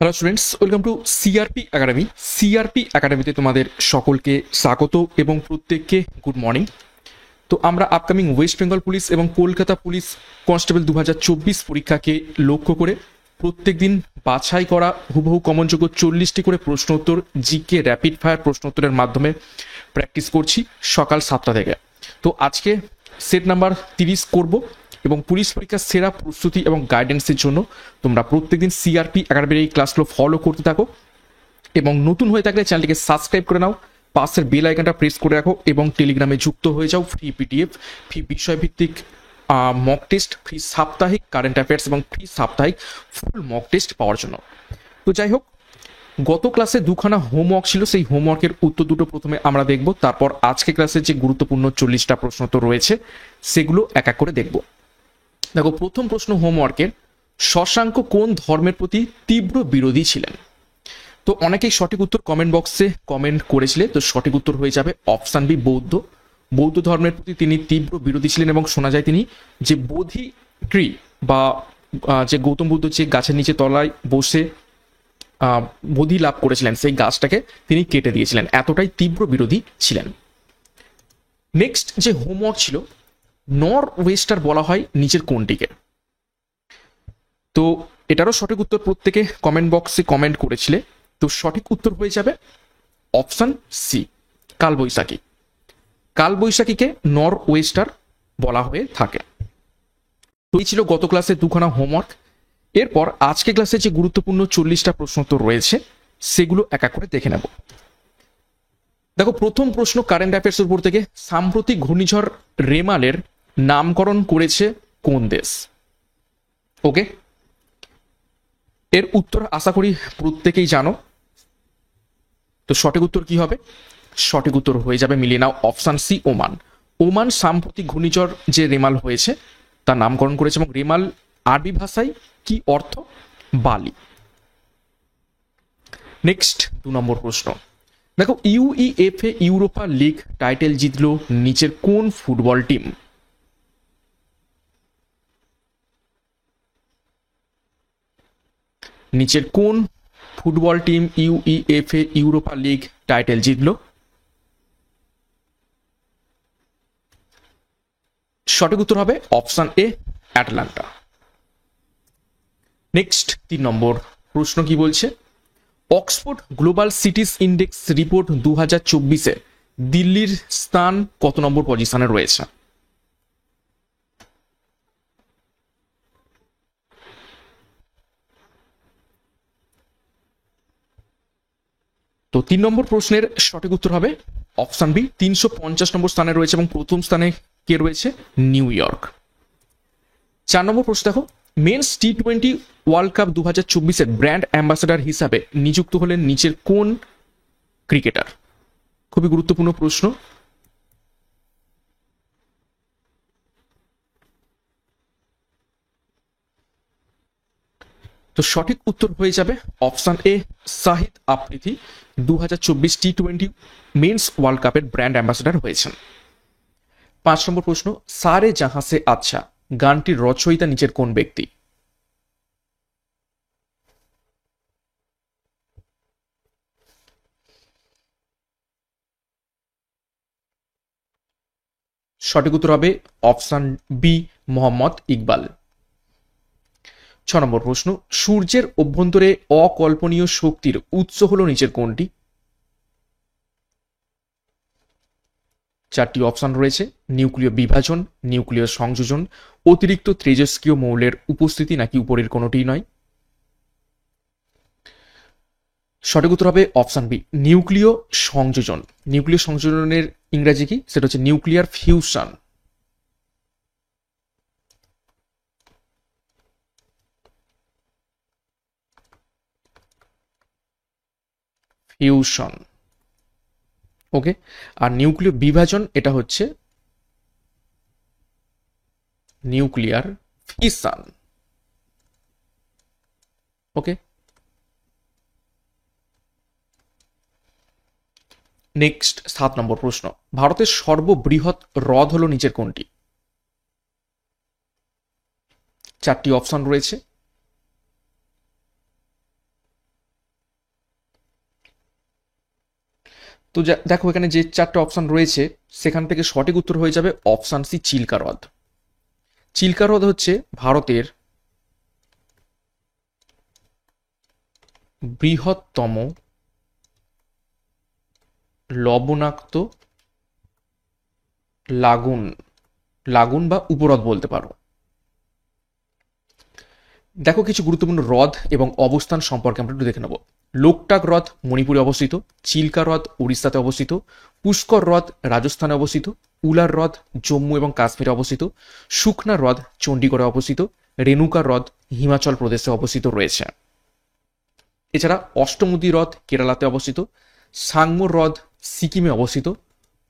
Hello students, welcome to CRP academy. CRP একাডেমিতে তোমাদের সকলকে স্বাগত এবং প্রত্যেককে গুড মর্নিং। তো আমরা আপকামিং ওয়েস্ট বেঙ্গল পুলিশ এবং কলকাতা পুলিশ কনস্টেবল 2024 পরীক্ষাকে লক্ষ্য করে প্রত্যেক দিন বাছাই করা হুবহু কমনযোগ্য 40টি করে প্রশ্ন উত্তর জিকে র্যাপিড ফায়ার প্রশ্ন উত্তরের মাধ্যমে প্র্যাকটিস করছি সকাল 7টা থেকে। তো আজকে সেট নাম্বার 30 করব এবং পুলিশ পরীক্ষার সেরা প্রস্তুতি এবং গাইডেন্সের জন্য তোমরা প্রত্যেকদিন সিআরপি একাডেমির এই ক্লাসগুলো ফলো করতে থাকো এবং নতুন হয়ে থাকলে চ্যানেলটিকে সাবস্ক্রাইব করে নাও, পাশের বেল আইকনটা প্রেস করে রাখো এবং টেলিগ্রামে যুক্ত হয়ে যাও। ফ্রি পিডিএফ, ফ্রি বিষয়ভিত্তিক মক টেস্ট, ফ্রি সাপ্তাহিক কারেন্ট অ্যাফেয়ার্স এবং ফ্রি সাপ্তাহিক ফুল মক টেস্ট পাওয়ার জন্য। তো যাই হোক, গত ক্লাসে দুখানা হোমওয়ার্ক ছিল, সেই হোমওয়ার্কের উত্তর দুটো প্রথমে আমরা দেখব, তারপর আজকে ক্লাসে যে গুরুত্বপূর্ণ 40টা প্রশ্ন তো রয়েছে সেগুলো এক এক করে দেখব। দেখো, প্রথম প্রশ্ন হোমওয়ার্কের, শশাঙ্ক কোন ধর্মের প্রতি তীব্র বিরোধী ছিলেন? তো অনেকেই সঠিক উত্তর কমেন্ট বক্সে কমেন্ট করেছিলে, তো সঠিক উত্তর হয়ে যাবে অপশান বি, বৌদ্ধ। বৌদ্ধ ধর্মের প্রতি তিনি তীব্র বিরোধী ছিলেন এবং শোনা যায় তিনি যে বোধি ট্রি বা যে গৌতম বুদ্ধ যে গাছের নিচে তলায় বসে বোধি লাভ করেছিলেন সেই গাছটাকে তিনি কেটে দিয়েছিলেন, এতটাই তীব্র বিরোধী ছিলেন। নেক্সট যে হোমওয়ার্ক ছিল, নর্থ ওয়েস্টার বলা হয় নিচের কোনটিকে? তো এটারও সঠিক উত্তর প্রত্যেকে কমেন্ট বক্সে কমেন্ট করেছিলে, তো সঠিক উত্তর হয়ে যাবে অপশন সি, কালবৈশাখী। কালবৈশাখীকে নর্থ ওয়েস্টার বলা হয়ে থাকে। তো এই ছিল গত ক্লাসে দুখানা হোমওয়ার্ক। এরপর আজকে ক্লাসে যে গুরুত্বপূর্ণ 40টা প্রশ্ন উত্তর রয়েছে সেগুলো এক এক করে দেখে নেব। দেখো, প্রথম প্রশ্ন কারেন্ট অ্যাফেয়ার্সের উপর থেকে, সাম্প্রতিক ঘূর্ণিঝড় রেমালের নামকরণ করেছে কোন দেশ? ওকে, এর উত্তর আশা করি প্রত্যেকেই জানো। তো সঠিক উত্তর কি হবে? সঠিক উত্তর হয়ে যাবে, মিলিয়ে নাও, অপশান সি, ওমান। ওমান সাম্প্রতিক ঘূর্ণিঝড় যে রেমাল হয়েছে তার নামকরণ করেছে এবং রেমাল আরবি ভাষায় কি অর্থ? বালি। নেক্সট 2 নম্বর প্রশ্ন, দেখো, ইউইএফএ ইউরোপা লিগ টাইটেল জিতলো নিচের কোন ফুটবল টিম? নিচের কোন football team UEFA Europa League title জিতলো? সঠিক উত্তর হবে option A, Atalanta. Next 3 number প্রশ্ন কি বলছে, Oxford global cities index report 2024-এ দিল্লির স্থান কত নম্বর পজিশনে রয়েছে? তো 3 নম্বর প্রশ্নের সঠিক উত্তর হবে অপশন বি, 350 নম্বর স্থানে রয়েছে এবং প্রথম স্থানে কে রয়েছে? New York. 4 নম্বর প্রশ্ন দেখো, মেন্স টি20 ওয়ার্ল্ড কাপ 2024-এর ব্র্যান্ড অ্যাম্বাসাডার হিসাবে নিযুক্ত হলেন নিচের কোন ক্রিকেটার? খুবই গুরুত্বপূর্ণ প্রশ্ন। তো সঠিক উত্তর হয়ে যাবে অপশন এ, শাহিদ আফ্রিদি 2024 টি20 মেন্স ওয়ার্ল্ড কাপের ব্র্যান্ড অ্যাম্বাসাডার হয়েছেন। 5 নম্বর প্রশ্ন, সারে জাহাঁ সে আচ্ছা গানটির রচয়িতা নিচের কোন ব্যক্তি? সঠিক উত্তর হবে অপশন বি, মোহাম্মদ ইকবাল। 6 নম্বর প্রশ্ন, সূর্যের অভ্যন্তরে অকল্পনীয় শক্তির উৎস হলো নিচের কোনটি? 4টি অপশন রয়েছে, নিউক্লিয় বিভাজন, নিউক্লিয় সংযোজন, অতিরিক্ত তেজস্ক্রিয় মৌলের উপস্থিতি নাকি উপরের কোনোটিই নয়। সঠিক উত্তর হবে অপশন বি, নিউক্লিয় সংযোজন। নিউক্লিয় সংযোজনের ইংরেজি কি? সেটা হচ্ছে নিউক্লিয়ার ফিউশন। ফিউশন, ওকে। আর নিউক্লিয় বিভাজন এটা হচ্ছে নিউক্লিয়ার ফিশন, ওকে। নেক্সট 7 নম্বর প্রশ্ন, ভারতের সর্ববৃহৎ হ্রদ হলো নিচের কোনটি? 4টি অপশন রয়েছে, তো দেখো এখানে যে চারটে অপশন রয়েছে সেখান থেকে সঠিক উত্তর হয়ে যাবে অপশন সি, চিল্কা হ্রদ। চিল্কা হ্রদ হচ্ছে ভারতের বৃহত্তম লবণাক্ত লাগুন, লাগুন বা উপহ্রদ বলতে পারো। দেখো কিছু গুরুত্বপূর্ণ হ্রদ এবং অবস্থান সম্পর্কে আমরা একটু দেখে নেব। লোকটাক হ্রদ মণিপুরে অবস্থিত, চিল্কা হ্রদ উড়িষ্যাতে অবস্থিত, পুষ্কর হ্রদ রাজস্থানে অবস্থিত, উলার হ্রদ জম্মু এবং কাশ্মীরে অবস্থিত, সুখনা হ্রদ চণ্ডীগড়ে অবস্থিত, রেণুকা হ্রদ হিমাচল প্রদেশে অবস্থিত রয়েছে। এছাড়া অষ্টমুদি হ্রদ কেরালাতে অবস্থিত, সাংমো হ্রদ সিকিমে অবস্থিত,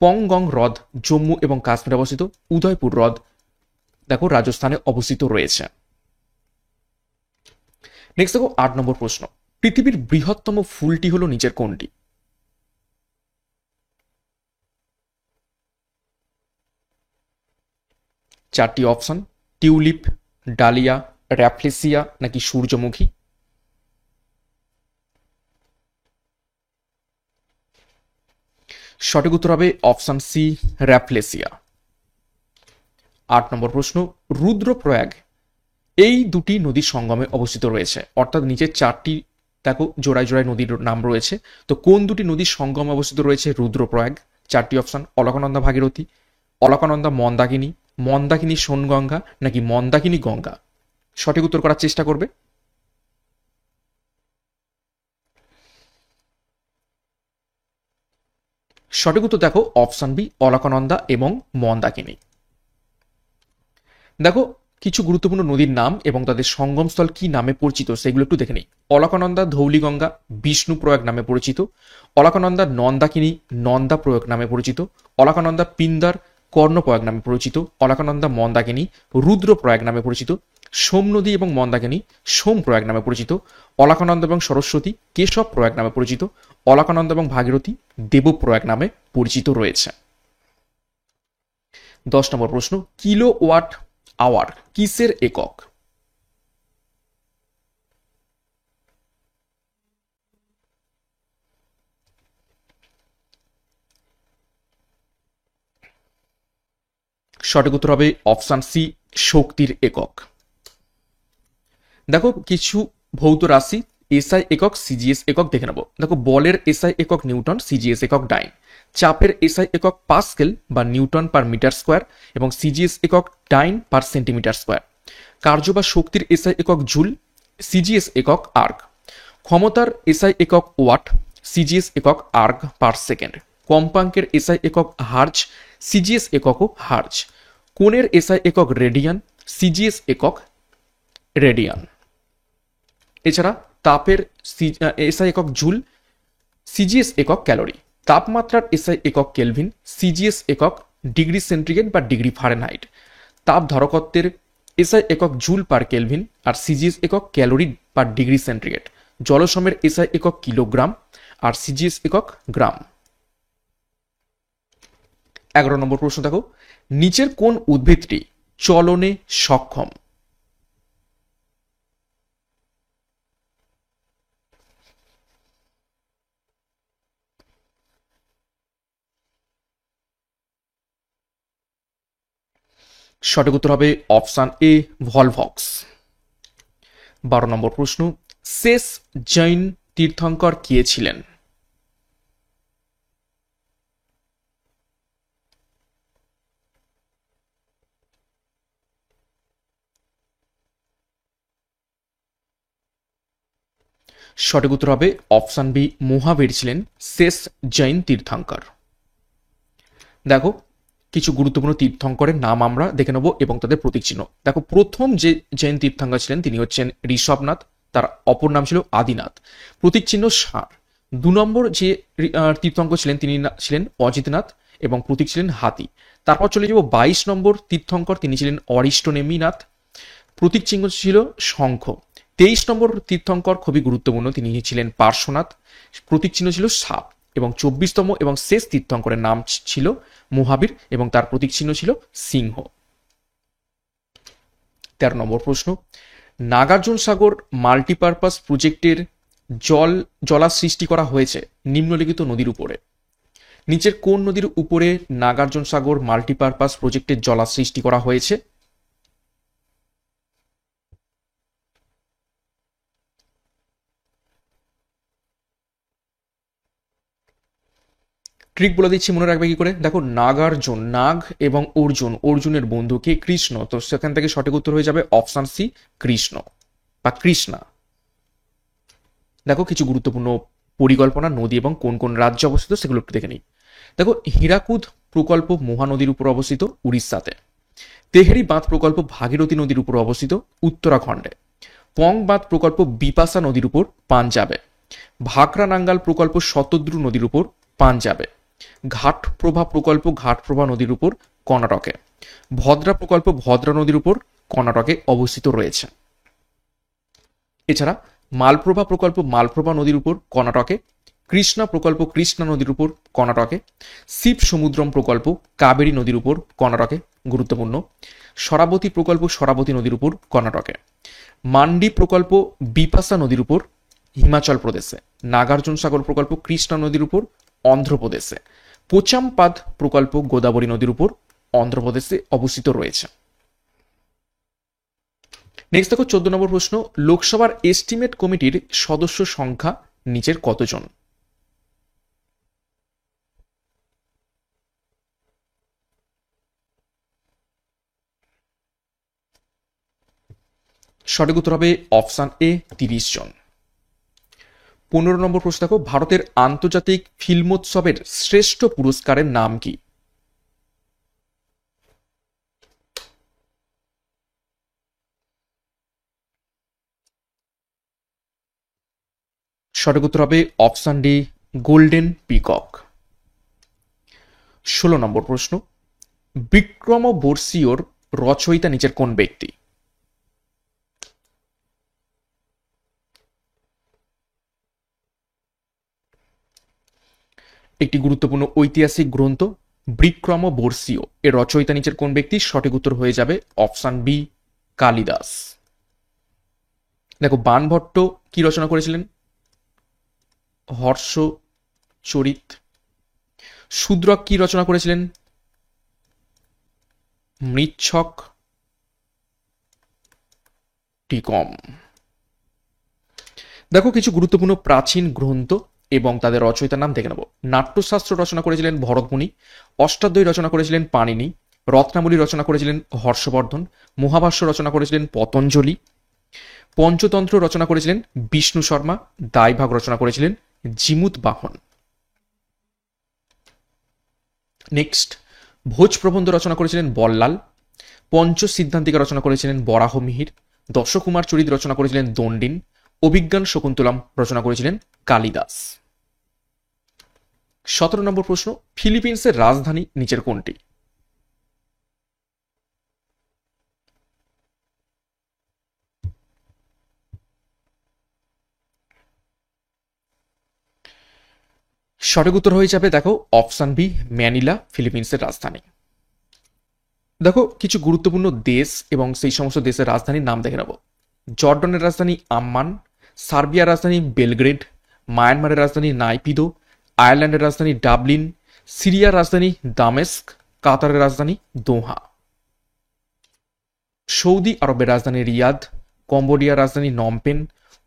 পংগং হ্রদ জম্মু এবং কাশ্মীরে অবস্থিত, উদয়পুর হ্রদ দেখো রাজস্থানে অবস্থিত রয়েছে। নেক্সট দেখো 8 নম্বর প্রশ্ন, পৃথিবীর বৃহত্তম ফুলটি হলো নিচের কোনটি? চারটি অপশন, টিউলিপ, ডালিয়া, র্যাফলেসিয়া নাকি সূর্যমুখী। সঠিক উত্তর হবে অপশন সি, র্যাফলেসিয়া। 8 নম্বর প্রশ্ন, রুদ্রপ্রয়াগ এই দুটি নদীর সঙ্গমে অবস্থিত রয়েছে, অর্থাৎ নিচে চারটি দেখো জোড়ায় জোড়ায় নদীর নাম রয়েছে, তো কোন দুটি নদীর সঙ্গমে অবস্থিত রয়েছে রুদ্রপ্রয়াগ? চারটি অপশন, অলকানন্দা ভাগীরথী, অলকানন্দা মন্দাকিনী, মন্দাকিনী সোনগঙ্গা নাকি মন্দাকিনী গঙ্গা। সঠিক উত্তর করার চেষ্টা করবে। সঠিক উত্তর দেখো অপশন বি, অলকানন্দা এবং মন্দাকিনী। দেখো কিছু গুরুত্বপূর্ণ নদীর নাম এবং তাদের সঙ্গমস্থল কি নামে পরিচিত সেগুলো একটু দেখে নিই। অলকানন্দা ধৌলিগঙ্গা বিষ্ণুপ্রয়াগ নামে পরিচিত, অলকানন্দা নন্দাকিনী নন্দাপ্রয়াগ নামে পরিচিত, অলকানন্দা পিন্দার কর্ণপ্রয়াগ নামে পরিচিত, অলকানন্দা মন্দাকিনী রুদ্রপ্রয়াগ নামে পরিচিত, সোম নদী এবং মন্দাকিনী সোমপ্রয়াগ নামে পরিচিত, অলকানন্দা এবং সরস্বতী কেশব প্রয়াগ নামে পরিচিত, অলকানন্দা এবং ভাগীরথী দেবপ্রয়াগ নামে পরিচিত রয়েছে। 10 নম্বর প্রশ্ন, কিলোওয়াট আওয়ার কিসের একক? সঠিক উত্তর হবে অপশন সি, শক্তির একক। দেখো কিছু ভৌত রাশি এসআই একক সিজিএস একক দেখে নেব। দেখো বলের এসআই একক নিউটন, সিজিএস একক ডাইন। চাপের এসআই একক পাস্কেল বা নিউটন পার মিটার স্কোয়ার এবং সিজিএস একক ডাইন পার সেন্টিমিটার স্কোয়ার। কার্য বা শক্তির এসআই একক জুল, সিজিএস একক আর্গ। ক্ষমতার এসআই একক ওয়াট, সিজিএস একক আর্গ পার সেকেন্ড। কম্পাঙ্কের এসআই একক হার্জ, সিজিএস এককও হার্জ। কোণের এসআই একক রেডিয়ান, সিজিএস একক রেডিয়ান। এছাড়া তাপের এসআই একক জুল, সিজিএস একক ক্যালোরি। তাপমাত্রার এসআই একক কেলভিন, সিজিএস একক ডিগ্রি সেন্টিগ্রেড বা ডিগ্রি ফারেনহাইট। তাপ ধারকত্বের এসআই একক জুল পার কেলভিন আর সিজিএস একক ক্যালোরি পার ডিগ্রি সেন্টিগ্রেড। জলসমের এসআই একক কিলোগ্রাম আর সিজিএস একক গ্রাম। 11 নম্বর প্রশ্ন দেখো, নিচের কোন উদ্ভিদটি চলনে সক্ষম? সঠিক উত্তর হবে অপশন এ, ভলভক্স। 12 নম্বর প্রশ্ন, শেষ জৈন তীর্থঙ্কর কে ছিলেন? সঠিক উত্তর হবে অপশন বি, মহাবীর ছিলেন শেষ জৈন তীর্থঙ্কর। দেখো কিছু গুরুত্বপূর্ণ তীর্থঙ্করের নাম আমরা দেখে নেব এবং তাদের প্রতীক চিহ্ন। দেখো প্রথম যে জৈন তীর্থঙ্কর ছিলেন তিনি হচ্ছেন ঋষভনাথ, তার অপর নাম ছিল আদিনাথ, প্রতীক চিহ্ন ষাঁড়। 2 নম্বর যে তীর্থঙ্কর ছিলেন তিনি ছিলেন অজিতনাথ এবং প্রতীক ছিলেন হাতি। তারপর চলে যাব 22 নম্বর তীর্থঙ্কর, তিনি ছিলেন অরিষ্টনেমিনাথ, প্রতীক চিহ্ন ছিল শঙ্খ। 23 নম্বর তীর্থঙ্কর খুবই গুরুত্বপূর্ণ, তিনি ছিলেন পার্শ্বনাথ, প্রতীক চিহ্ন ছিল সাপ। এবং 24তম এবং শেষ তীর্থঙ্করের নাম ছিল মহাবীর এবং তার প্রতীক চিহ্ন ছিল সিংহ। 13 নম্বর প্রশ্ন, নাগার্জুন সাগর মাল্টিপারপাস প্রজেক্টের জলা সৃষ্টি করা হয়েছে নিম্নলিখিত নদীর উপরে। নিচের কোন নদীর উপরে নাগার্জুন সাগর মাল্টিপারপাস প্রজেক্টের জলা সৃষ্টি করা হয়েছে? ট্রিক বলে দিচ্ছি, মনে রাখবে কি করে। দেখো, নাগার্জুন, নাগ এবং অর্জুন, অর্জুনের বন্ধু কে? কৃষ্ণ। তো সেখান থেকে সঠিক উত্তর হয়ে যাবে অপশন সি, কৃষ্ণ বা কৃষ্ণা। দেখো, কিছু গুরুত্বপূর্ণ পরিকল্পনা, নদী এবং কোন কোন রাজ্যে অবস্থিত সেগুলো একটু দেখে নিই। দেখো, হীরাকুদ প্রকল্প মহানদীর উপর অবস্থিত, উড়িষ্যাতে। তেহরি বাঁধ প্রকল্প ভাগীরথী নদীর উপর অবস্থিত, উত্তরাখণ্ডে। পং বাঁধ প্রকল্প বিপাশা নদীর উপর, পাঞ্জাবে। ভাকরা নাঙ্গাল প্রকল্প শতদ্রু নদীর উপর, পাঞ্জাবে। ঘাটপ্রভা প্রকল্প ঘাটপ্রভা নদীর উপর, কর্ণাটকে। ভদ্রা প্রকল্প ভদ্রা নদীর উপর, কর্ণাটকে অবস্থিত রয়েছে। এছাড়া মালপ্রভা প্রকল্প মালপ্রভা নদীর উপর, কর্ণাটকে। কৃষ্ণা প্রকল্প কৃষ্ণা নদীর উপর, কর্ণাটকে। শিব সমুদ্রম প্রকল্প কাবেরী নদীর উপর, কর্ণাটকে, গুরুত্বপূর্ণ। শরাবতী প্রকল্প শরাবতী নদীর উপর, কর্ণাটকে। মান্ডি প্রকল্প বিপাশা নদীর উপর, হিমাচল প্রদেশে। নাগার্জুন সাগর প্রকল্প কৃষ্ণা নদীর উপর, অন্ধ্রপ্রদেশে। পোচামপাদ প্রকল্প গোদাবরী নদীর উপর, অন্ধ্রপ্রদেশে অবস্থিত রয়েছে। নেক্সট দেখো 14 নম্বর প্রশ্ন, লোকসভার এস্টিমেট কমিটির সদস্য সংখ্যা নিচের কতজন? সঠিক উত্তর হবে অপশন এ, 30 জন। 15 নম্বর প্রশ্ন দেখো, ভারতের আন্তর্জাতিক ফিল্মোৎসবের শ্রেষ্ঠ পুরস্কারের নাম কি? সঠিক উত্তর হবে অপশন ডি, গোল্ডেন পিকক। 16 নম্বর প্রশ্ন, বিক্রমবর্ষীয়র রচয়িতা নিচের কোন ব্যক্তি? একটি গুরুত্বপূর্ণ ঐতিহাসিক গ্রন্থ বিক্রমবর্ষীয়, এর রচয়িতা নিচের কোন ব্যক্তি? সঠিক উত্তর হয়ে যাবে অপশন বি, কালিদাস। দেখো, বাণভট্ট কি রচনা করেছিলেন? হর্ষ চরিত। শূদ্রক কি রচনা করেছিলেন? মৃচ্ছক টিকম। দেখো, কিছু গুরুত্বপূর্ণ প্রাচীন গ্রন্থ এবং তাদের রচয়িতার নাম দেখে নেব। নাট্যশাস্ত্র রচনা করেছিলেন ভরতমুনি। অষ্টাধ্যায়ী রচনা করেছিলেন পাণিনি। রত্নাবলী রচনা করেছিলেন হর্ষবর্ধন। মহাভাষ্য রচনা করেছিলেন পতঞ্জলি। পঞ্চতন্ত্র রচনা করেছিলেন বিষ্ণু শর্মা। দায়ভাগ রচনা করেছিলেন জিমুত বাহন। নেক্সট, ভোজ প্রবন্ধ রচনা করেছিলেন বল্লাল। পঞ্চ সিদ্ধান্তিকা রচনা করেছিলেন বরাহ মিহির। দশকুমার চরিত রচনা করেছিলেন দণ্ডিন। অভিজ্ঞান শকুন্তলম রচনা করেছিলেন কালিদাস। 17 নম্বর প্রশ্ন, ফিলিপিন্সের রাজধানী নিচের কোনটি? সঠিক উত্তর হয়ে যাবে দেখো অপশন বি, ম্যানিলা ফিলিপিন্সের রাজধানী। দেখো, কিছু গুরুত্বপূর্ণ দেশ এবং সেই সমস্ত দেশের রাজধানীর নাম দেখে নেব। জর্ডনের রাজধানী আম্মান। সার্বিয়ার রাজধানী বেলগ্রেড। মায়ানমারের রাজধানী নাইপিদো। আয়ারল্যান্ডের রাজধানী ডাবলিন। সিরিয়ার রাজধানী দামেস্ক। কাতারের রাজধানী দোহা। সৌদি আরবের রাজধানী রিয়াদ। কম্বোডিয়ার রাজধানী নমপেন।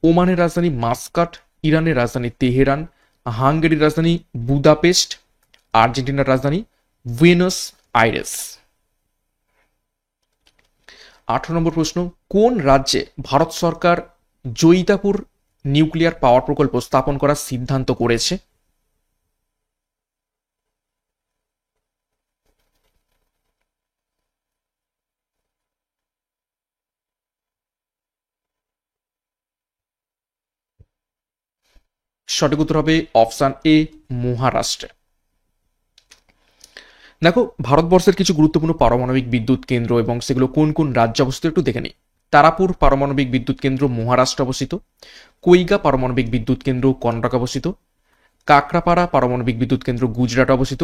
ওমানের রাজধানী মাস্কাট। ইরানের রাজধানী তেহরান। হাঙ্গেরির রাজধানী বুদাপেস্ট। আর্জেন্টিনার রাজধানী বুয়েনোস আইরেস। 18 নম্বর প্রশ্ন, কোন রাজ্যে ভারত সরকার জয়িতাপুর নিউক্লিয়ার পাওয়ার প্রকল্প স্থাপন করার সিদ্ধান্ত করেছে? সঠিক উত্তর হবে অপশন এ, মহারাষ্ট্রে। দেখো, ভারতবর্ষের কিছু গুরুত্বপূর্ণ পারমাণবিক বিদ্যুৎ কেন্দ্র এবং সেগুলো কোন কোন রাজ্যে অবস্থিত একটু দেখে নিই। তারাপুর পারমাণবিক বিদ্যুৎ কেন্দ্র মহারাষ্ট্র অবস্থিত। কৈগা পারমাণবিক বিদ্যুৎ কেন্দ্র কর্ণাটক অবস্থিত। কাকরাপাড়া পারমাণবিক বিদ্যুৎ কেন্দ্র গুজরাট অবস্থিত।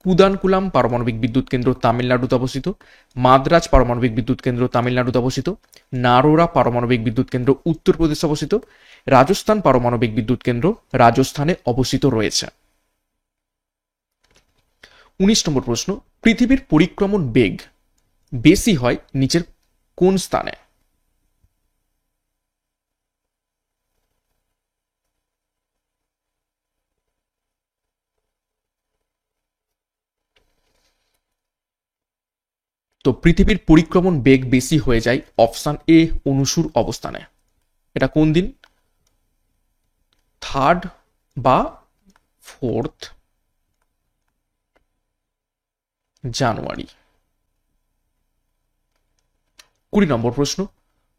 কুদানকুলাম পারমাণবিক বিদ্যুৎ কেন্দ্র তামিলনাড়ুতে অবস্থিত। মাদ্রাজ পারমাণবিক বিদ্যুৎ কেন্দ্র তামিলনাড়ুতে অবস্থিত। নারোরা পারমাণবিক বিদ্যুৎ কেন্দ্র উত্তরপ্রদেশে অবস্থিত। রাজস্থান পারমাণবিক বিদ্যুৎ কেন্দ্র রাজস্থানে অবস্থিত রয়েছে। 19 নম্বর প্রশ্ন, পৃথিবীর পরিক্রমণ বেগ বেশি হয় নিচের কোন স্থানে? তো পৃথিবীর পরিক্রমণ বেগ বেশি হয়ে যায় অপশন এ অনুসুর অবস্থানে। এটা কোন দিন? 3 বা 4 জানুয়ারি। 20 নম্বর প্রশ্ন,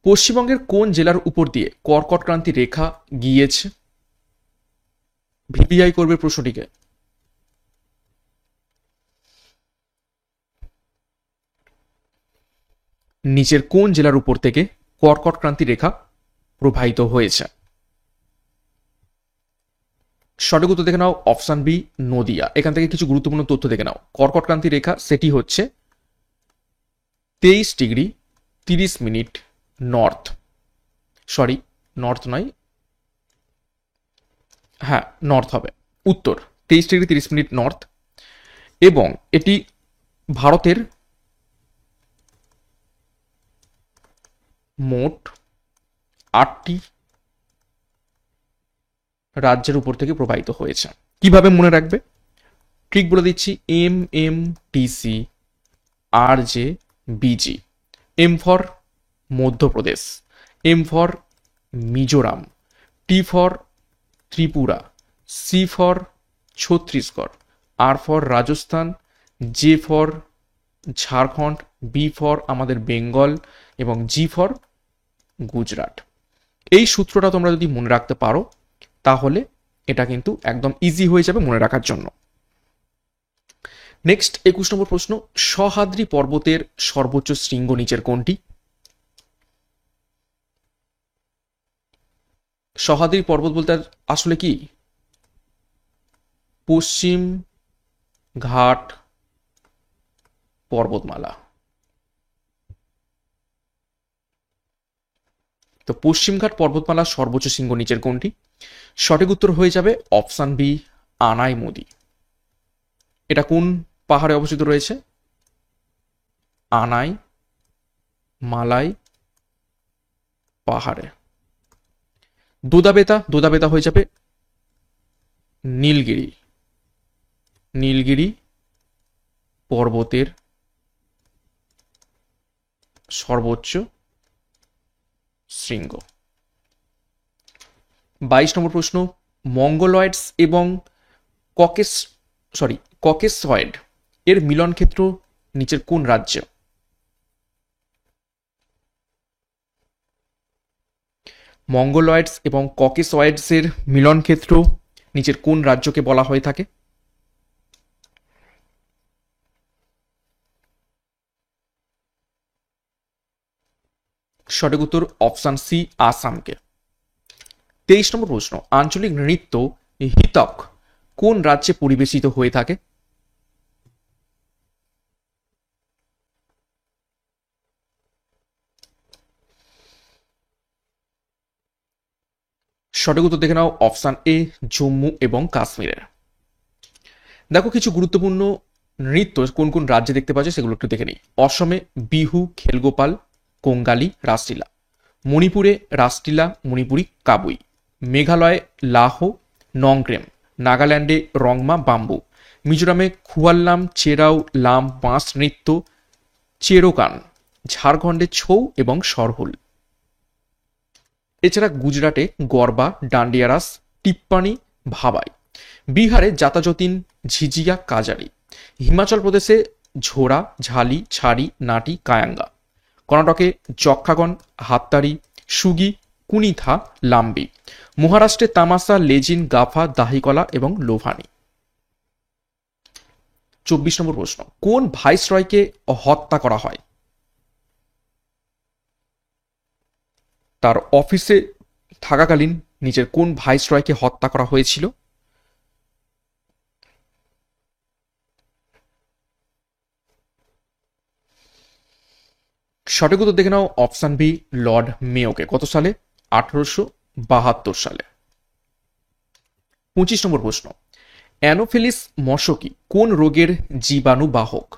পশ্চিমবঙ্গের কোন জেলার উপর দিয়ে কর্কট ক্রান্তি রেখা গিয়েছে? ভিভিআই করবে প্রশ্নটিকে। নিচের কোন জেলার উপর থেকে কর্কট ক্রান্তি রেখা প্রবাহিত হয়েছে? সঠিক উত্তর দেখে নাও অপশন বি নদিয়া। এখান থেকে কিছু গুরুত্বপূর্ণ তথ্য দেখে নাও। কর্কট ক্রান্তি রেখা সেটি হচ্ছে 23°30' নর্থ, সরি নর্থ নয়, হ্যাঁ নর্থ হবে, উত্তর 23°30' নর্থ, এবং এটি ভারতের মোট 8টি রাজ্যের উপর থেকে প্রবাহিত হয়েছে। কিভাবে মনে রাখবে? ঠিক বলে দিচ্ছি, MMTC, RJ, BG। M for Madhya Pradesh, M for Mizoram, T for Tripura, C for Chhattisgarh, R for Rajasthan, J for Jharkhand, B for আমাদের বেঙ্গল, এবং G ফর গুজরাট। এই সূত্রটা তোমরা যদি মনে রাখতে পারো তাহলে এটা কিন্তু একদম ইজি হয়ে যাবে মনে রাখার জন্য। নেক্সট 21 নম্বর প্রশ্ন, সহ্যাদ্রি পর্বতের সর্বোচ্চ শৃঙ্গ নিচের কোনটি? সহ্যাদ্রি পর্বত বলতে আসলে কি? পশ্চিম ঘাট পর্বতমালা। তো পশ্চিমঘাট পর্বতমালার সর্বোচ্চ শৃঙ্গ নিচের কোনটি? সঠিক উত্তর হয়ে যাবে অপশন বি আনাইমুদি। এটা কোন পাহাড়ে অবস্থিত রয়েছে? আনাই মালাই পাহাড়ে। দোদাবেতা, দোদাবেতা হয়ে যাবে নীলগিরি, নীলগিরি পর্বতের সর্বোচ্চ শৃঙ্গ। 22 নম্বর প্রশ্ন, মঙ্গলয়েডস এবং ককেসয়েড এর মিলন ক্ষেত্র নিচের কোন রাজ্য? মঙ্গলয়েডস এবং ককেসয়েডস এর মিলন ক্ষেত্র নিচের কোন রাজ্যকে বলা হয়ে থাকে? সঠিক উত্তর অপশন সি আসামকে। 23 নম্বর প্রশ্ন, আঞ্চলিক নৃত্য হিতক কোন রাজ্যে পরিবেশিত হয়ে থাকে? সঠিক উত্তর দেখে নাও অপশন এ জম্মু এবং কাশ্মীরের। দেখো কিছু গুরুত্বপূর্ণ নৃত্য কোন কোন রাজ্যে দেখতে পাচ্ছ সেগুলো একটু দেখে নিই। অসমে বিহু, খেলগোপাল, কোঙ্গালি, রাসলীলা। মণিপুরে রাসলীলা, মণিপুরি, কাবুই। মেঘালয়ে লাহো, নংক্রেম। নাগাল্যান্ডে রংমা, বাম্বু। মিজোরামে খুয়াল্লাম, চেরাও, লাম, বাঁশ নৃত্য, চেরোকান। ঝাড়খণ্ডে ছৌ এবং সরহুল। এছাড়া গুজরাটে গরবা, ডান্ডিয়ারাস, টিপ্পানি, ভাবাই। বিহারে জাতাজতিন, ঝিঝিয়া, কাজারি। হিমাচল প্রদেশে ঝোড়া, ঝালি, ছাড়ি, নাটি, কায়াঙ্গা। কর্ণাটকে যক্ষাগন, হাততারি, সুগি, কুনিথা, লাম্বি। মহারাষ্ট্রে তামাসা, লেজিন, গাফা, দাহিকলা এবং লোভানি। 24 নম্বর প্রশ্ন, কোন ভাইসরয়কে হত্যা করা হয়? তার অফিসে থাকাকালীন নিচের কোন ভাইসরয়কে হত্যা করা হয়েছিল? সঠিক উত্তর দেখে নাও অপশন বি লর্ড মেয়োকে। কত সালে? 1872 সালে। 25 নম্বর প্রশ্ন, অ্যানোফিলিস মশকি কোন রোগের জীবাণু বাহক?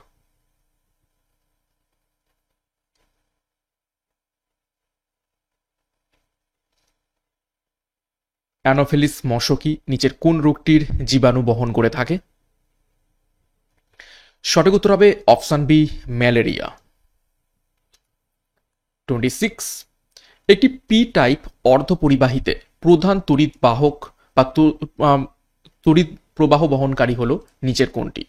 অ্যানোফিলিস মশকি নিচের কোন রোগটির জীবাণু বহন করে থাকে? সঠিক উত্তর হবে অপশন বি, ম্যালেরিয়া। 26, একটি পি টাইপ অর্ধপরিবাহীতে প্রধান তড়িৎ বাহক বা তড়িৎ প্রবাহ বহনকারী হলো নিচের কোনটি?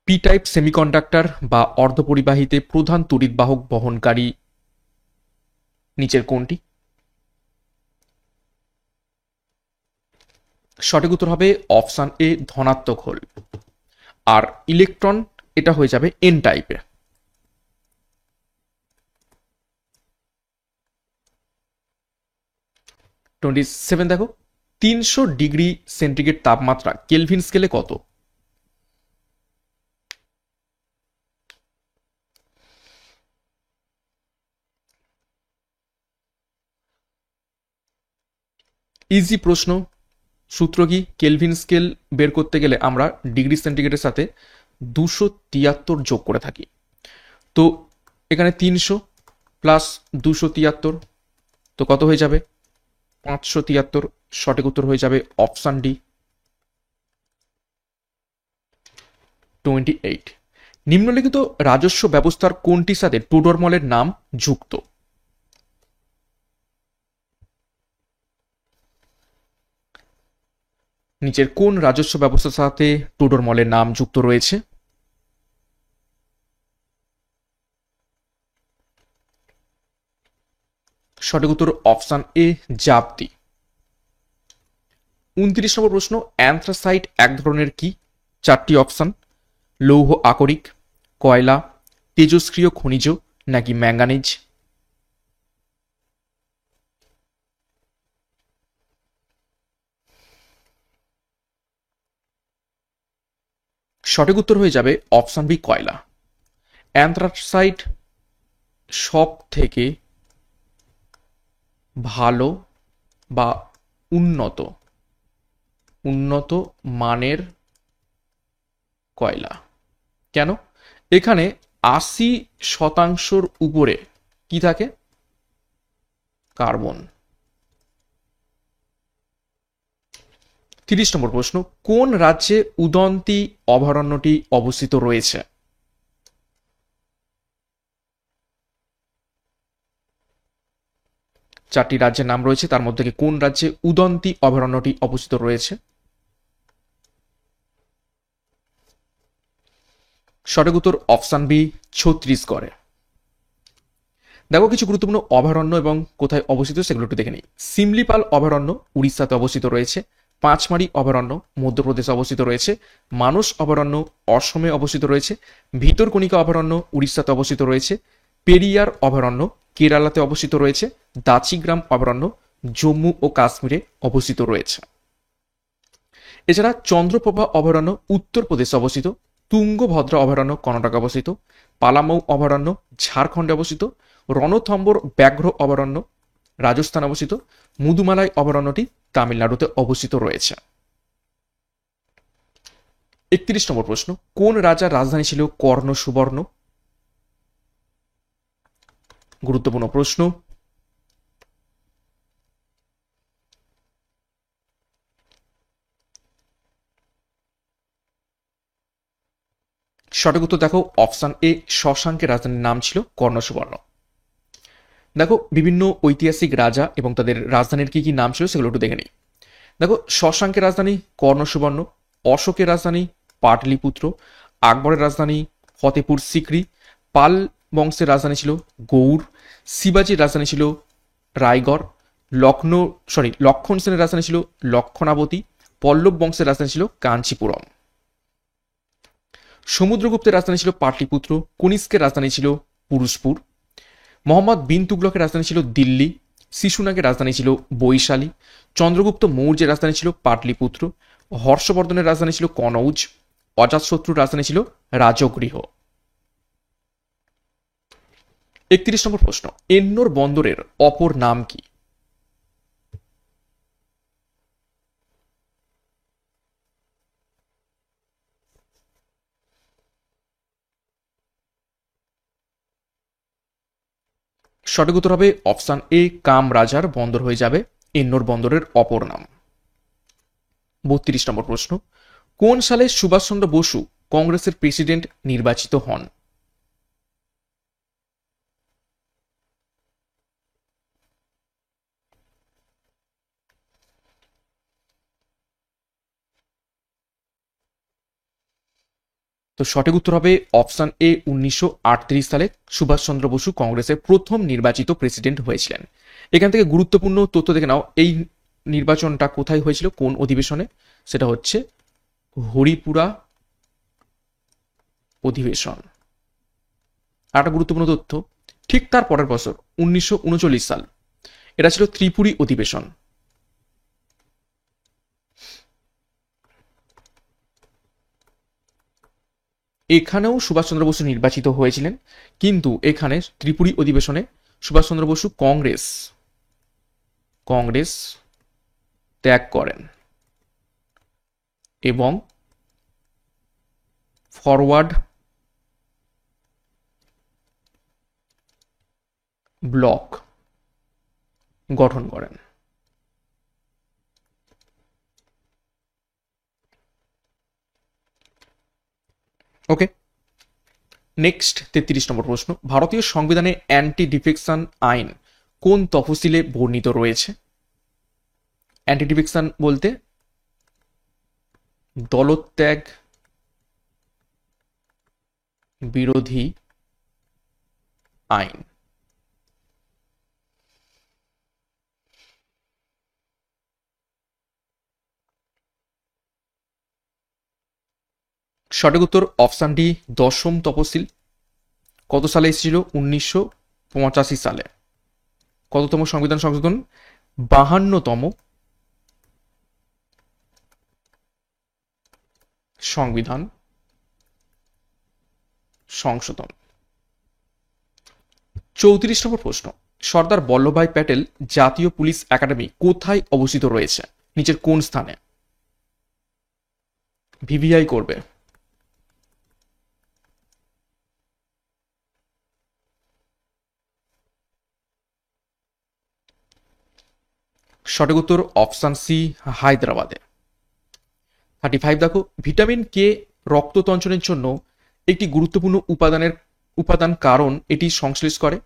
পি টাইপ সেমিকন্ডাক্টর বা অর্ধপরিবাহীতে প্রধান তড়িৎ বাহক বহনকারী নিচের কোনটি? সঠিক উত্তর হবে অপশন এ, ধনাত্মক হোল। আর ইলেকট্রন এটা হয়ে যাবে এন টাইপের। 27 দেখো, 300 ডিগ্রি সেন্টিগ্রেড তাপমাত্রা কেলভিন স্কেলে কত? ইজি প্রশ্ন। সূত্র কি? কেলভিন স্কেল বের করতে গেলে আমরা ডিগ্রি সেন্টিগ্রেডের সাথে 273 যোগ করে থাকি। তো এখানে 300 প্লাস 273, তো কত হয়ে যাবে? 573। সঠিক উত্তর হয়ে যাবে অপশন ডি, 28। নিম্নলিখিত রাজস্ব ব্যবস্থার কোনটির সাথে টোডরমলের নাম যুক্ত? নিচের কোন রাজস্ব ব্যবস্থার সাথে টোডরমলের নাম যুক্ত রয়েছে? সঠিক উত্তর অপশন এ, জাপ্তি। 29 নম্বর প্রশ্ন, অ্যান্থ্রাসাইট এক ধরনের কি? 4টি অপশন: লৌহ আকরিক, কয়লা, তেজস্ক্রিয় খনিজ নাকি ম্যাঙ্গানিজ? সঠিক উত্তর হয়ে যাবে অপশন বি, কয়লা। অ্যান্থ্রাসাইট সব থেকে ভালো বা উন্নত উন্নত মানের কয়লা। কেন? এখানে 80% উপরে কি থাকে? কার্বন। 30 নম্বর প্রশ্ন, কোন রাজ্যে উদন্তি অভয়ারণ্যটি অবস্থিত রয়েছে? চারটি রাজ্যের নাম রয়েছে, তার মধ্যে থেকে কোন রাজ্যে উদন্তি অভয়ারণ্যটি অবস্থিত রয়েছে? সঠিক উত্তর অপশন বি, ছত্তিশগড়ে। দেখো কিছু গুরুত্বপূর্ণ অভয়ারণ্য এবং কোথায় অবস্থিত সেগুলো একটু দেখে নিই। সিমলিপাল অভয়ারণ্য উড়িষ্যাতে অবস্থিত রয়েছে। পাঁচমারি অভয়ারণ্য মধ্যপ্রদেশে অবস্থিত রয়েছে। মানস অভয়ারণ্য অসমে অবস্থিত রয়েছে। ভিতরকণিকা অভয়ারণ্য উড়িষ্যাতে অবস্থিত রয়েছে। পেরিয়ার অভয়ারণ্য কেরালাতে অবস্থিত রয়েছে। দাচিগ্রাম অভয়ারণ্য জম্মু ও কাশ্মীরে অবস্থিত রয়েছে। এছাড়া চন্দ্রপ্রভা অভয়ারণ্য উত্তরপ্রদেশে অবস্থিত। তুঙ্গভদ্রা অভয়ারণ্য কর্ণাটকে অবস্থিত। পালামৌ অভয়ারণ্য ঝাড়খণ্ডে অবস্থিত। রণথম্বর ব্যাঘ্র অভয়ারণ্য রাজস্থানে অবস্থিত। মুদুমালাই অভয়ারণ্যটি তামিলনাড়ুতে অবস্থিত রয়েছে। 31 নম্বর প্রশ্ন, কোন রাজার রাজধানী ছিল কর্ণ সুবর্ণ? গুরুত্বপূর্ণ প্রশ্ন। সঠিক উত্তর দেখো অপশন এ, শশাঙ্কের রাজধানীর নাম ছিল কর্ণ সুবর্ণ। দেখো বিভিন্ন ঐতিহাসিক রাজা এবং তাদের রাজধানীর কি কি নাম ছিল সেগুলো একটু দেখে নিই। দেখো শশাঙ্কের রাজধানী কর্ণ সুবর্ণ, অশোকের রাজধানী পাটলিপুত্র, আকবরের রাজধানী ফতেপুর সিক্রি, পাল বংশের রাজধানী ছিল গৌড়, শিবাজির রাজধানী ছিল রায়গড়, লক্ষণ সেনের রাজধানী ছিল লক্ষণাবতী, পল্লব বংশের রাজধানী ছিল কাঞ্চিপুরম। সমুদ্রগুপ্তের রাজধানী ছিল পাটলিপুত্র, কনিষ্কের রাজধানী ছিল পুরুষপুর, মোহাম্মদ বিন তুগলকের রাজধানী ছিল দিল্লি, শিশুনাগের রাজধানী ছিল বৈশালী, চন্দ্রগুপ্ত মৌর্যের রাজধানী ছিল পাটলিপুত্র, হর্ষবর্ধনের রাজধানী ছিল কনৌজ, অজাতশত্রুর রাজধানী ছিল রাজগৃহ। 31 নম্বর প্রশ্ন, এন্নোর বন্দরের অপর নাম কি? সঠিক উত্তর হবে অপশন এ, কাম রাজার বন্দর হয়ে যাবে এন্নোর বন্দরের অপর নাম। 32 নম্বর প্রশ্ন, কোন সালে সুভাষচন্দ্র বসু কংগ্রেসের প্রেসিডেন্ট নির্বাচিত হন? তো সঠিক উত্তর হবে অপশন এ, 1938 সালে সুভাষচন্দ্র বসু কংগ্রেসের প্রথম নির্বাচিত প্রেসিডেন্ট হয়েছিলেন। এখান থেকে গুরুত্বপূর্ণ তথ্য দেখে নাও, এই নির্বাচনটা কোথায় হয়েছিল, কোন অধিবেশনে? সেটা হচ্ছে হরিপুরা অধিবেশন। আর একটা গুরুত্বপূর্ণ তথ্য, ঠিক তার পরের বছর 1939 সাল, এটা ছিল ত্রিপুরী অধিবেশন। এখানেও সুভাষচন্দ্র বসু নির্বাচিত হয়েছিলেন, কিন্তু এখানে ত্রিপুরী অধিবেশনে সুভাষচন্দ্র বসু কংগ্রেস ত্যাগ করেন এবং ফরওয়ার্ড ব্লক গঠন করেন। ওকে, নেক্সট 33 নম্বর প্রশ্ন, ভারতীয় সংবিধানে অ্যান্টি ডিফেকশন আইন কোন তফসিলে বর্ণিত রয়েছে? অ্যান্টি ডিফেকশন বলতে দলত্যাগ বিরোধী আইন। সঠিক উত্তর অপশন ডি, দশম তফসিল। কত সালে এসেছিল? 1985 সালে। কততম সংবিধান সংশোধন? 52তম সংবিধান সংশোধন। 34 নম্বর প্রশ্ন, সর্দার বল্লভভাই প্যাটেল জাতীয় পুলিশ একাডেমি কোথায় অবস্থিত রয়েছে? নিচের কোন স্থানে? ভিভিআই করবে। সঠিক উত্তর অপশন সি, হায়দ্রাবাদে। 35 দেখো, ভিটামিন কে রক্ততঞ্চনের জন্য একটি গুরুত্বপূর্ণ উপাদান, কারণ এটি সংশ্লেষ করে।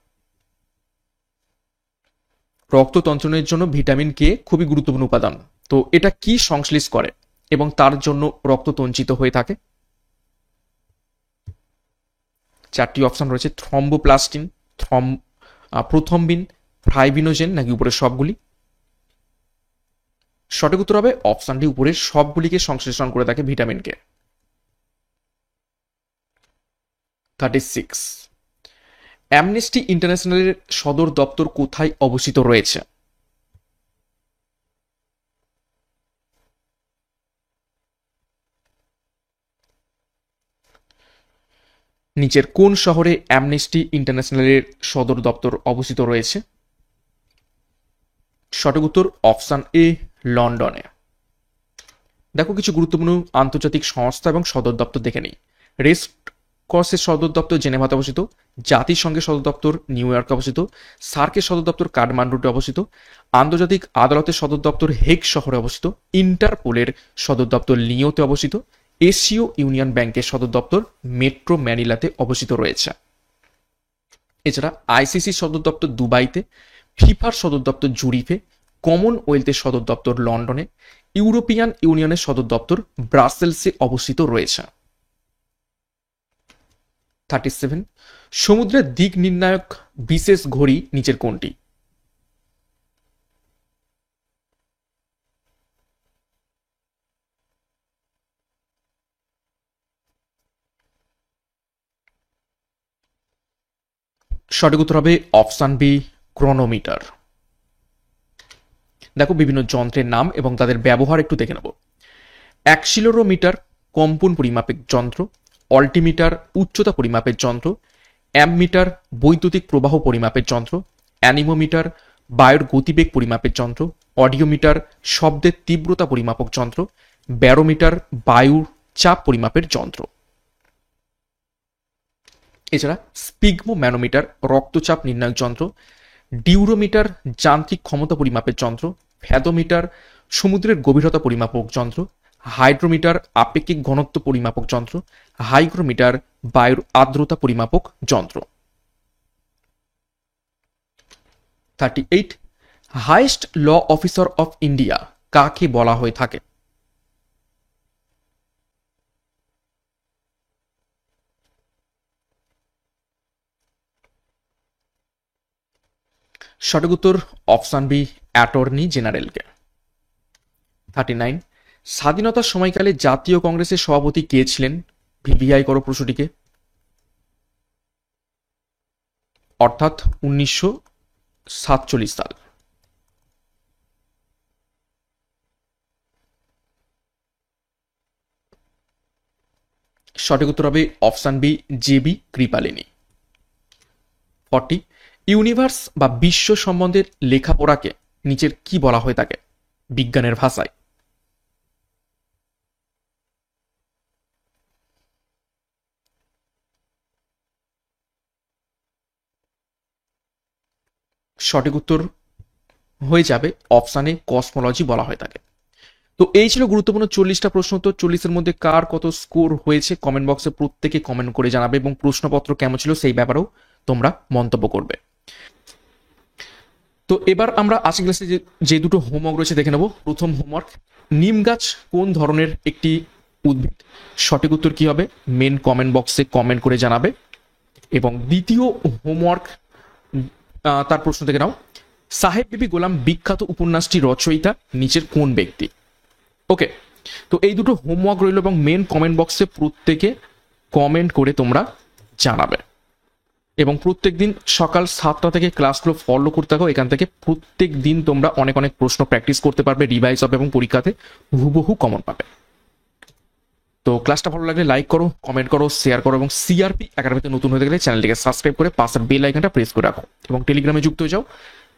রক্ততঞ্চনের জন্য ভিটামিন কে খুবই গুরুত্বপূর্ণ উপাদান, তো এটা কি সংশ্লেষ করে এবং তার জন্য রক্ত তঞ্চিত হয়ে থাকে? চারটি অপশন রয়েছে, থ্রম্বোপ্লাস্টিন, প্রথম্বিন, ফাইব্রিনোজেন, নাকি উপরের সবগুলি? সঠিক উত্তর হবে অপশন ডি, উপরের সবগুলিকে সংশ্লেষণ করে থাকে ভিটামিন কে। 36, অ্যামনেস্টি ইন্টারন্যাশনালের সদর দপ্তর কোথায় অবস্থিত রয়েছে? নিচের কোন শহরে অ্যামনেস্টি ইন্টারন্যাশনালের সদর দপ্তর অবস্থিত রয়েছে? সঠিক উত্তর অপশন এ, লন্ডনে। দেখো, কিছু গুরুত্বপূর্ণ আন্তর্জাতিক সংস্থা এবং সদর দপ্তর দেখে নেই। রেড ক্রসের সদর দপ্তর জেনেভাতে অবস্থিত, জাতিসংঘের সদর দপ্তর নিউ ইয়র্কে অবস্থিত, সার্কের সদর দপ্তর কাঠমান্ডুতে অবস্থিত, আন্তর্জাতিক আদালতের সদর দপ্তর হেগ শহরে অবস্থিত, ইন্টারপোলের সদর দপ্তর লিওতে অবস্থিত, এশীয় ইউনিয়ন ব্যাংকের সদর দপ্তর মেট্রো ম্যানিলাতে অবস্থিত রয়েছে। এছাড়া আইসিসির সদর দপ্তর দুবাইতে, ফিফার সদর দপ্তর জুরিফে, কমনওয়েলথের সদর দপ্তর লন্ডনে, ইউরোপিয়ান ইউনিয়নের সদর দপ্তর ব্রাসেলসে অবস্থিত রয়েছে। 37, সমুদ্রের দিক নির্ণায়ক বিশেষ ঘড়ি নিচের কোনটি? সঠিক উত্তর হবে অপশন বি, ক্রোনোমিটার। দেখো, বিভিন্ন যন্ত্রের নাম এবং তাদের ব্যবহার একটু দেখে নেব। অ্যাক্সিলোরোমিটার কম্পন পরিমাপের যন্ত্র, অল্টিমিটার উচ্চতা পরিমাপের যন্ত্র, অ্যামমিটার বৈদ্যুতিক প্রবাহ পরিমাপের যন্ত্র, অ্যানিমোমিটার বায়ুর গতিবেগ পরিমাপের যন্ত্র, অডিওমিটার শব্দের তীব্রতা পরিমাপক যন্ত্র, ব্যারোমিটার বায়ুর চাপ পরিমাপের যন্ত্র। এছাড়া স্পিগমোম্যানোমিটার রক্তচাপ নির্ণায়ক যন্ত্র, ডিউরোমিটার যান্ত্রিক ক্ষমতা পরিমাপের যন্ত্র, ভ্যাদোমিটার সমুদ্রের গভীরতা পরিমাপক যন্ত্র, হাইড্রোমিটার আপেক্ষিক ঘনত্ব পরিমাপক যন্ত্র, হাইগ্রোমিটার বায়ুর আর্দ্রতা পরিমাপক যন্ত্র। 38 highest law officer of India কাকে বলা হয়ে থাকে? সঠিক উত্তর অপশন বি, অ্যাটর্নি জেনারেলকে। 39 স্বাধীনতার সময়কালে জাতীয় কংগ্রেসের সভাপতি কে ছিলেন? ভিভিআই করো প্রশ্নটিকে। অর্থাৎ 1947 সাল। সঠিক উত্তর হবে option B, J B Kripalani. 40 universe বা বিশ্ব সম্বন্ধে লেখাপড়াকে নিচের কি বলা হয়ে থাকে বিজ্ঞানের ভাষায়? সঠিক উত্তর হয়ে যাবে অপশানে কসমোলজি বলা হয়ে থাকে। তো এই ছিল গুরুত্বপূর্ণ 40টা প্রশ্ন। তো 40-এর মধ্যে কার কত স্কোর হয়েছে কমেন্ট বক্সে প্রত্যেকে কমেন্ট করে জানাবে, এবং প্রশ্নপত্র কেমন ছিল সেই ব্যাপারেও তোমরা মন্তব্য করবে। তো এবার আমরা আজকের ক্লাসে যে দুটো হোমওয়ার্ক রয়েছে দেখে নেব। প্রথম হোমওয়ার্ক, নিম গাছ কোন ধরনের একটি উদ্ভিদ? সঠিক উত্তর কি হবে মেন কমেন্ট বক্সে কমেন্ট করে জানাবে। এবং দ্বিতীয় হোমওয়ার্ক, তার প্রশ্ন থেকে নাও, সাহেব বিবি গোলাম বিখ্যাত উপন্যাসটি রচয়িতা নিচের কোন ব্যক্তি? ওকে, তো এই দুটো হোমওয়ার্ক রইল, এবং মেন কমেন্ট বক্সে প্রত্যেকে কমেন্ট করে তোমরা জানাবে। এবং প্রত্যেক দিন সকাল 7টা থেকে ক্লাসগুলো ফলো করতে থাকো। এখান থেকে প্রত্যেক দিন তোমরা অনেক অনেক প্রশ্ন প্র্যাকটিস করতে পারবে, রিভাইজ হবে এবং পরীক্ষাতে হুবহু কমন পাবে। তো ক্লাসটা ভালো লাগলে লাইক করো, কমেন্ট করো, শেয়ার করো, এবং সিআরপি একাডেমিতে নতুন হতে গেলে চ্যানেলটিকে সাবস্ক্রাইব করে পাশের বেল আইকনটা প্রেস করে রাখো, এবং টেলিগ্রামে যুক্ত হয়ে যাও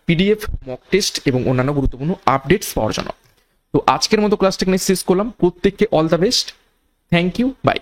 পিডিএফ, মক টেস্ট এবং অন্যান্য গুরুত্বপূর্ণ আপডেটস পাওয়ার জন্য। তো আজকের মতো ক্লাসটা এখানে শেষ করলাম। প্রত্যেককে all the best, thank you, by.